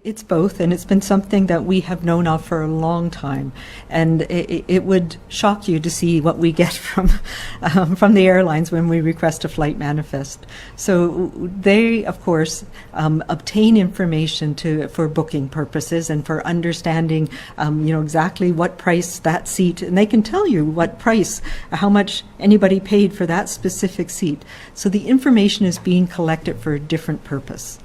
It's both, and it's been something that we have known of for a long time. And it would shock you to see what we get from the airlines when we request a flight manifest. So they, of course, obtain information for booking purposes and for understanding, exactly what price that seat, and they can tell you what price, how much anybody paid for that specific seat. So the information is being collected for a different purpose.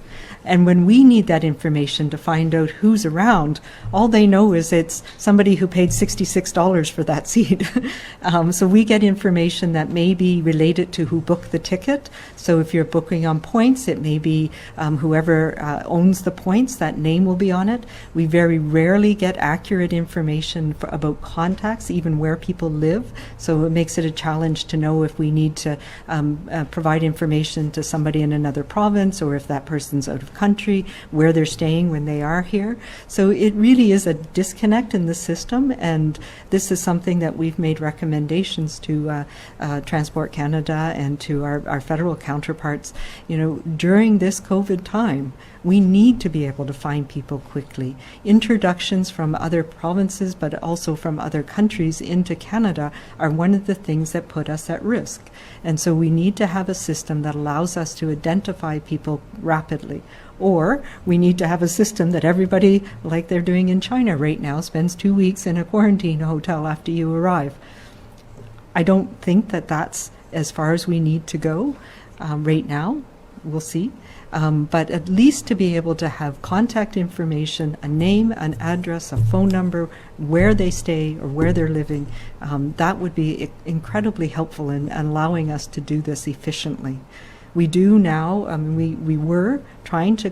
And when we need that information to find out who's around, all they know is it's somebody who paid $66 for that seat. So we get information that may be related to who booked the ticket. So if you're booking on points, it may be whoever owns the points, that name will be on it. We very rarely get accurate information about contacts, even where people live. So it makes it a challenge to know if we need to provide information to somebody in another province, or if that person's out of country, where they're staying when they are here. So it really is a disconnect in the system, and this is something that we've made recommendations to Transport Canada and to our federal counterparts. During this COVID time, we need to be able to find people quickly. Introductions from other provinces, but also from other countries into Canada, are one of the things that put us at risk. And so we need to have a system that allows us to identify people rapidly. Or we need to have a system that everybody, like they're doing in China right now, spends 2 weeks in a quarantine hotel after you arrive. I don't think that that's as far as we need to go right now. We'll see. But at least to be able to have contact information, a name, an address, a phone number, where they stay or where they're living, that would be incredibly helpful in allowing us to do this efficiently. We do now, we were trying to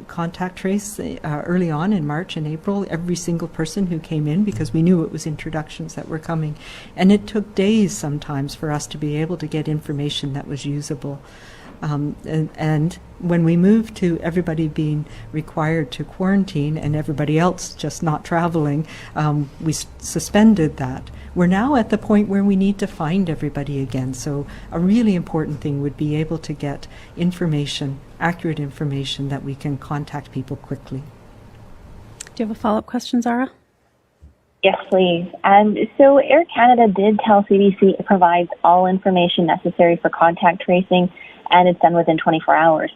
contact trace early on in March and April, every single person who came in, because we knew it was introductions that were coming. And it took days sometimes for us to be able to get information that was usable. And when we moved to everybody being required to quarantine and everybody else just not traveling, we suspended that. We're now at the point where we need to find everybody again. So a really important thing would be able to get information, accurate information, that we can contact people quickly. Do you have a follow-up question, Zara? Yes, please. So Air Canada did tell CBC it provides all information necessary for contact tracing, and it's done within 24 hours.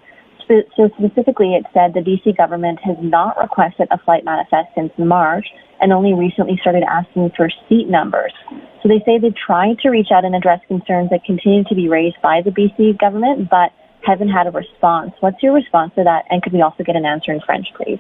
So specifically, it said the BC government has not requested a flight manifest since March and only recently started asking for seat numbers. So they say they've tried to reach out and address concerns that continue to be raised by the BC government, but haven't had a response. What's your response to that? And could we also get an answer in French, please?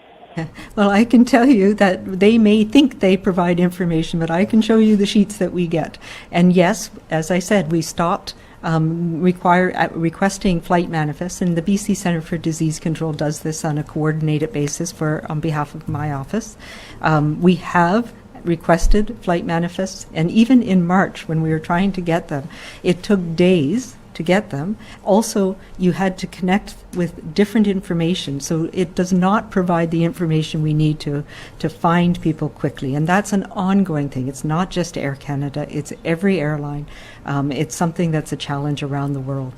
Well, I can tell you that they may think they provide information, but I can show you the sheets that we get. And yes, as I said, we stopped requesting flight manifests, and the BC Centre for Disease Control does this on a coordinated basis on behalf of my office. We have requested flight manifests, and even in March when we were trying to get them, it took days to get them. Also, you had to connect with different information, so it does not provide the information we need to find people quickly, and that's an ongoing thing. It's not just Air Canada, it's every airline. It's something that's a challenge around the world.